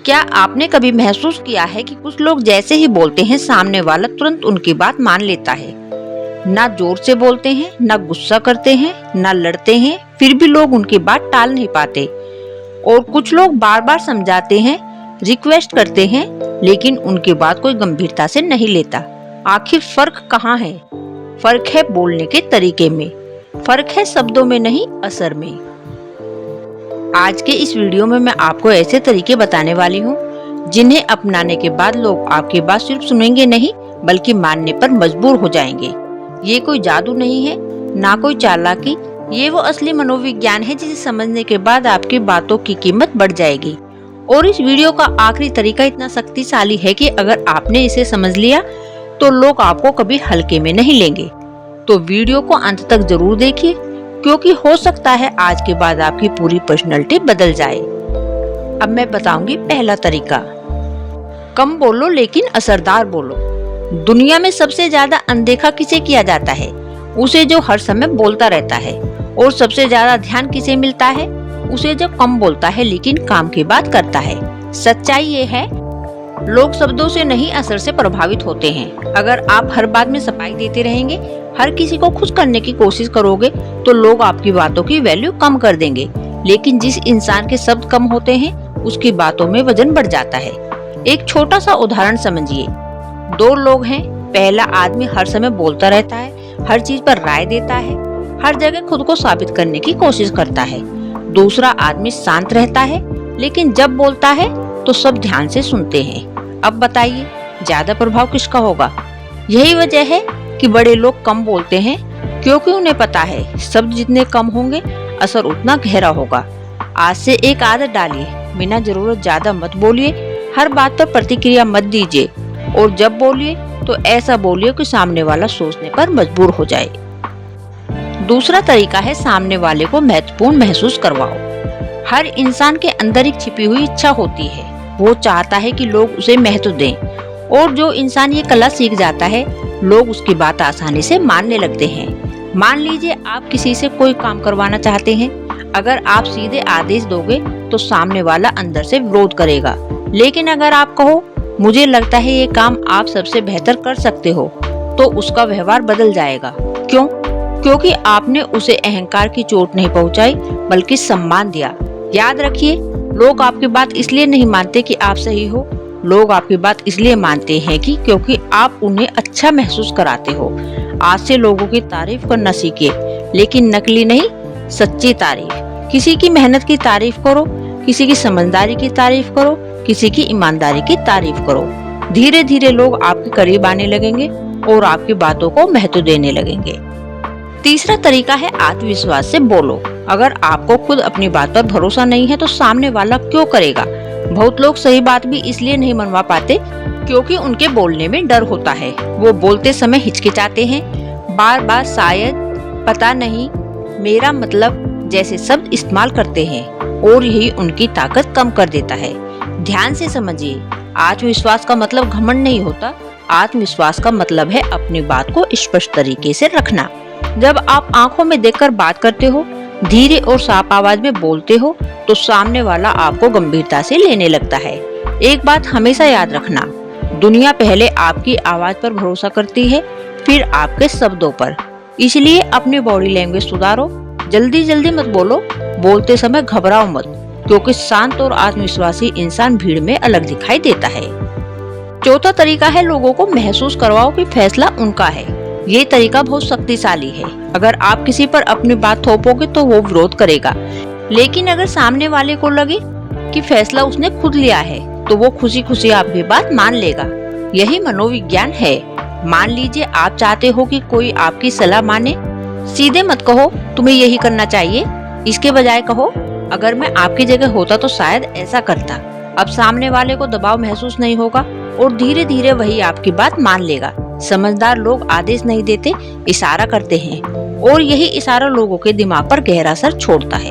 क्या आपने कभी महसूस किया है कि कुछ लोग जैसे ही बोलते हैं सामने वाला तुरंत उनकी बात मान लेता है। ना जोर से बोलते हैं, ना गुस्सा करते हैं, ना लड़ते हैं, फिर भी लोग उनकी बात टाल नहीं पाते। और कुछ लोग बार बार समझाते हैं, रिक्वेस्ट करते हैं, लेकिन उनकी बात कोई गंभीरता से नहीं लेता। आखिर फर्क कहाँ है? फर्क है बोलने के तरीके में, फर्क है शब्दों में नहीं, असर में। आज के इस वीडियो में मैं आपको ऐसे तरीके बताने वाली हूँ जिन्हें अपनाने के बाद लोग आपकी बात सिर्फ सुनेंगे नहीं बल्कि मानने पर मजबूर हो जाएंगे। ये कोई जादू नहीं है, ना कोई चालाकी, ये वो असली मनोविज्ञान है जिसे समझने के बाद आपकी बातों की कीमत बढ़ जाएगी। और इस वीडियो का आखिरी तरीका इतना शक्तिशाली है कि अगर आपने इसे समझ लिया तो लोग आपको कभी हल्के में नहीं लेंगे। तो वीडियो को अंत तक जरूर देखिए, क्योंकि हो सकता है आज के बाद आपकी पूरी पर्सनैलिटी बदल जाए। अब मैं बताऊंगी पहला तरीका। कम बोलो लेकिन असरदार बोलो। दुनिया में सबसे ज्यादा अनदेखा किसे किया जाता है? उसे जो हर समय बोलता रहता है। और सबसे ज्यादा ध्यान किसे मिलता है? उसे जो कम बोलता है लेकिन काम की बात करता है। सच्चाई ये है, लोग शब्दों से नहीं असर से प्रभावित होते हैं। अगर आप हर बात में सफाई देते रहेंगे, हर किसी को खुश करने की कोशिश करोगे तो लोग आपकी बातों की वैल्यू कम कर देंगे। लेकिन जिस इंसान के शब्द कम होते हैं उसकी बातों में वजन बढ़ जाता है। एक छोटा सा उदाहरण समझिए। दो लोग हैं, पहला आदमी हर समय बोलता रहता है, हर चीज पर राय देता है, हर जगह खुद को साबित करने की कोशिश करता है। दूसरा आदमी शांत रहता है, लेकिन जब बोलता है तो सब ध्यान से सुनते हैं। अब बताइए ज्यादा प्रभाव किसका होगा? यही वजह है कि बड़े लोग कम बोलते हैं, क्योंकि उन्हें पता है शब्द जितने कम होंगे असर उतना गहरा होगा। आज से एक आदत डालिए, बिना जरूरत ज्यादा मत बोलिए, हर बात पर प्रतिक्रिया मत दीजिए, और जब बोलिए तो ऐसा बोलिए कि सामने वाला सोचने पर मजबूर हो जाए। दूसरा तरीका है सामने वाले को महत्वपूर्ण महसूस करवाओ। हर इंसान के अंदर एक छिपी हुई इच्छा होती है, वो चाहता है कि लोग उसे महत्व दें। और जो इंसान ये कला सीख जाता है, लोग उसकी बात आसानी से मानने लगते हैं। मान लीजिए आप किसी से कोई काम करवाना चाहते हैं, अगर आप सीधे आदेश दोगे तो सामने वाला अंदर से विरोध करेगा। लेकिन अगर आप कहो मुझे लगता है ये काम आप सबसे बेहतर कर सकते हो, तो उसका व्यवहार बदल जाएगा। क्यों? क्योंकि आपने उसे अहंकार की चोट नहीं पहुंचाई बल्कि सम्मान दिया। याद रखिए, लोग आपकी बात इसलिए नहीं मानते कि आप सही हो, लोग आपकी बात इसलिए मानते हैं कि क्योंकि आप उन्हें अच्छा महसूस कराते हो। आज से लोगों की तारीफ करना सीखिए, लेकिन नकली नहीं, सच्ची तारीफ। किसी की मेहनत की तारीफ करो, किसी की समझदारी की तारीफ करो, किसी की ईमानदारी की तारीफ करो। धीरे धीरे लोग आपके करीब आने लगेंगे और आपकी बातों को महत्व देने लगेंगे। तीसरा तरीका है आत्मविश्वास से बोलो। अगर आपको खुद अपनी बात पर भरोसा नहीं है तो सामने वाला क्यों करेगा? बहुत लोग सही बात भी इसलिए नहीं मनवा पाते क्योंकि उनके बोलने में डर होता है। वो बोलते समय हिचकिचाते हैं, बार बार शायद, पता नहीं, मेरा मतलब जैसे शब्द इस्तेमाल करते हैं, और यही उनकी ताकत कम कर देता है। ध्यान से समझिए, आत्मविश्वास का मतलब घमंड नहीं होता। आत्मविश्वास का मतलब है अपनी बात को स्पष्ट तरीके से रखना। जब आप आंखों में देखकर बात करते हो, धीरे और साफ आवाज में बोलते हो, तो सामने वाला आपको गंभीरता से लेने लगता है। एक बात हमेशा याद रखना, दुनिया पहले आपकी आवाज पर भरोसा करती है, फिर आपके शब्दों पर। इसलिए अपनी बॉडी लैंग्वेज सुधारो, जल्दी जल्दी मत बोलो, बोलते समय घबराओ मत, क्योंकि शांत और आत्मविश्वासी इंसान भीड़ में अलग दिखाई देता है। चौथा तरीका है लोगों को महसूस करवाओ कि फैसला उनका है। ये तरीका बहुत शक्तिशाली है। अगर आप किसी पर अपनी बात थोपोगे तो वो विरोध करेगा, लेकिन अगर सामने वाले को लगे कि फैसला उसने खुद लिया है तो वो खुशी खुशी आपकी बात मान लेगा। यही मनोविज्ञान है। मान लीजिए आप चाहते हो कि कोई आपकी सलाह माने, सीधे मत कहो तुम्हें यही करना चाहिए, इसके बजाय कहो अगर मैं आपकी जगह होता तो शायद ऐसा करता। अब सामने वाले को दबाव महसूस नहीं होगा और धीरे धीरे वही आपकी बात मान लेगा। समझदार लोग आदेश नहीं देते, इशारा करते हैं, और यही इशारा लोगों के दिमाग पर गहरा असर छोड़ता है।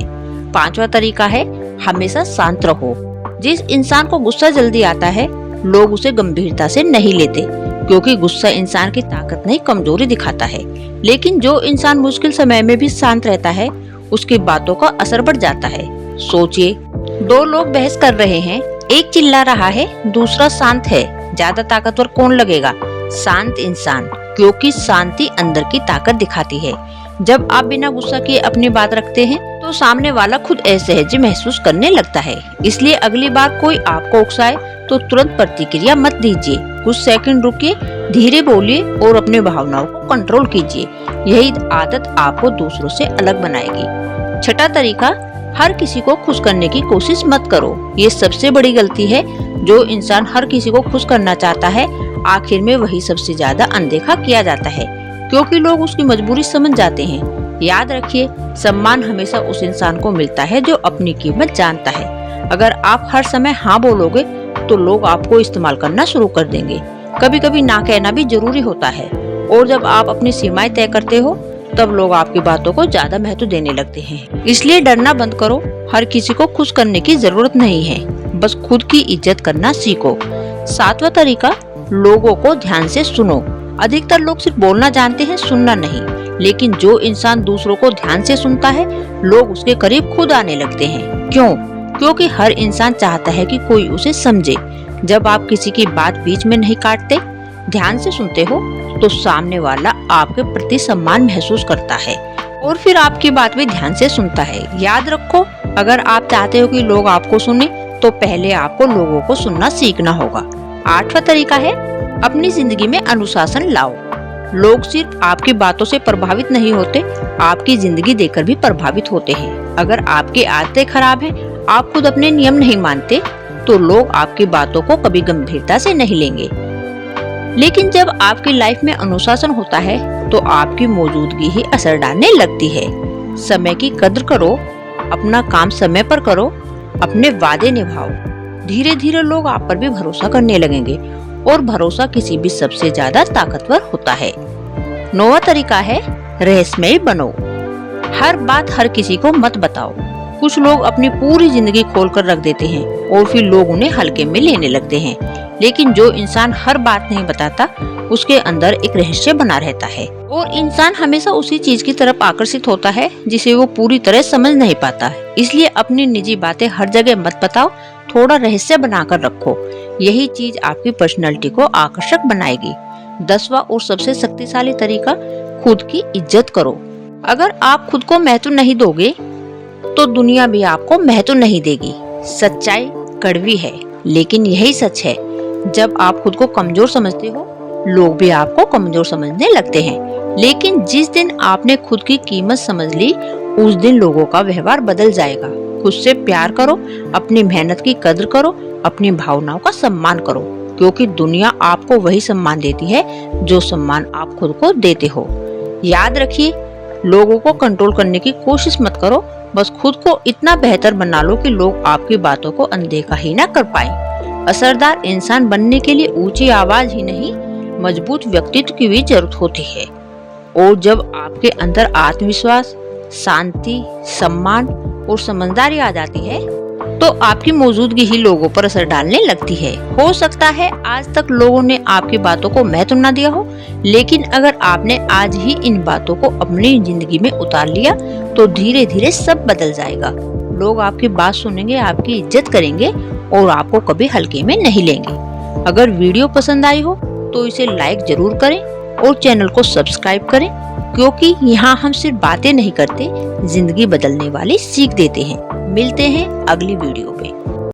पांचवा तरीका है हमेशा शांत रहो। जिस इंसान को गुस्सा जल्दी आता है, लोग उसे गंभीरता से नहीं लेते, क्योंकि गुस्सा इंसान की ताकत नहीं, कमजोरी दिखाता है। लेकिन जो इंसान मुश्किल समय में भी शांत रहता है, उसकी बातों का असर बढ़ जाता है। सोचिए, दो लोग बहस कर रहे हैं, एक चिल्ला रहा है, दूसरा शांत है, ज्यादा ताकतवर कौन लगेगा? शांत इंसान, क्योंकि शांति अंदर की ताकत दिखाती है। जब आप बिना गुस्सा किए अपनी बात रखते हैं तो सामने वाला खुद असहज महसूस करने लगता है। इसलिए अगली बार कोई आपको उकसाए तो तुरंत प्रतिक्रिया मत दीजिए, कुछ सेकंड रुकिए, धीरे बोलिए और अपनी भावनाओं को कंट्रोल कीजिए। यही आदत आपको दूसरों से अलग बनाएगी। छठा तरीका, हर किसी को खुश करने की कोशिश मत करो। ये सबसे बड़ी गलती है। जो इंसान हर किसी को खुश करना चाहता है, आखिर में वही सबसे ज्यादा अनदेखा किया जाता है, क्योंकि लोग उसकी मजबूरी समझ जाते हैं। याद रखिए, सम्मान हमेशा उस इंसान को मिलता है जो अपनी कीमत जानता है। अगर आप हर समय हाँ बोलोगे तो लोग आपको इस्तेमाल करना शुरू कर देंगे। कभी कभी ना कहना भी जरूरी होता है, और जब आप अपनी सीमाएं तय करते हो तब लोग आपकी बातों को ज्यादा महत्व देने लगते हैं। इसलिए डरना बंद करो। हर किसी को खुश करने की जरूरत नहीं है, बस खुद की इज्जत करना सीखो। सातवां तरीका, लोगों को ध्यान से सुनो। अधिकतर लोग सिर्फ बोलना जानते हैं, सुनना नहीं। लेकिन जो इंसान दूसरों को ध्यान से सुनता है, लोग उसके करीब खुद आने लगते हैं। क्यों? क्योंकि हर इंसान चाहता है कि कोई उसे समझे। जब आप किसी की बात बीच में नहीं काटते, ध्यान से सुनते हो, तो सामने वाला आपके प्रति सम्मान महसूस करता है और फिर आपकी बात भी ध्यान से सुनता है। याद रखो, अगर आप चाहते हो कि लोग आपको सुने, तो पहले आपको लोगों को सुनना सीखना होगा। आठवां तरीका है, अपनी जिंदगी में अनुशासन लाओ। लोग सिर्फ आपकी बातों से प्रभावित नहीं होते, आपकी जिंदगी देखकर भी प्रभावित होते हैं। अगर आपकी आदतें खराब हैं, आप खुद अपने नियम नहीं मानते, तो लोग आपकी बातों को कभी गंभीरता से नहीं लेंगे। लेकिन जब आपकी लाइफ में अनुशासन होता है, तो आपकी मौजूदगी ही असर डालने लगती है। समय की कद्र करो, अपना काम समय पर करो, अपने वादे निभाओ। धीरे धीरे लोग आप पर भी भरोसा करने लगेंगे, और भरोसा किसी भी सबसे ज्यादा ताकतवर होता है। नौवां तरीका है, रहस्यमय बनो। हर बात हर किसी को मत बताओ। कुछ लोग अपनी पूरी जिंदगी खोल कर रख देते हैं और फिर लोग उन्हें हल्के में लेने लगते हैं। लेकिन जो इंसान हर बात नहीं बताता, उसके अंदर एक रहस्य बना रहता है, और इंसान हमेशा उसी चीज की तरफ आकर्षित होता है जिसे वो पूरी तरह समझ नहीं पाता। इसलिए अपनी निजी बातें हर जगह मत बताओ, थोड़ा रहस्य बनाकर रखो। यही चीज आपकी पर्सनैलिटी को आकर्षक बनाएगी। 10वां और सबसे शक्तिशाली तरीका, खुद की इज्जत करो। अगर आप खुद को महत्व नहीं दोगे, तो दुनिया भी आपको महत्व नहीं देगी। सच्चाई कड़वी है, लेकिन यही सच है। जब आप खुद को कमजोर समझते हो, लोग भी आपको कमजोर समझने लगते हैं। लेकिन जिस दिन आपने खुद की कीमत समझ ली, उस दिन लोगों का व्यवहार बदल जाएगा। खुद से प्यार करो, अपनी मेहनत की कद्र करो, अपनी भावनाओं का सम्मान करो, क्योंकि दुनिया आपको वही सम्मान देती है जो सम्मान आप खुद को देते हो। याद रखिए, लोगों को कंट्रोल करने की कोशिश मत करो, बस खुद को इतना बेहतर बना लो कि लोग आपकी बातों को अनदेखा ही ना कर पाए। असरदार इंसान बनने के लिए ऊंची आवाज ही नहीं, मजबूत व्यक्तित्व की भी जरूरत होती है। और जब आपके अंदर आत्मविश्वास, शांति, सम्मान और समझदारी आ जाती है, तो आपकी मौजूदगी ही लोगों पर असर डालने लगती है। हो सकता है आज तक लोगों ने आपकी बातों को महत्व न दिया हो, लेकिन अगर आपने आज ही इन बातों को अपनी जिंदगी में उतार लिया, तो धीरे धीरे सब बदल जाएगा। लोग आपकी बात सुनेंगे, आपकी इज्जत करेंगे और आपको कभी हल्के में नहीं लेंगे। अगर वीडियो पसंद आई हो तो इसे लाइक जरूर करें और चैनल को सब्सक्राइब करें, क्योंकि यहाँ हम सिर्फ बातें नहीं करते, जिंदगी बदलने वाली सीख देते हैं। मिलते हैं अगली वीडियो पे।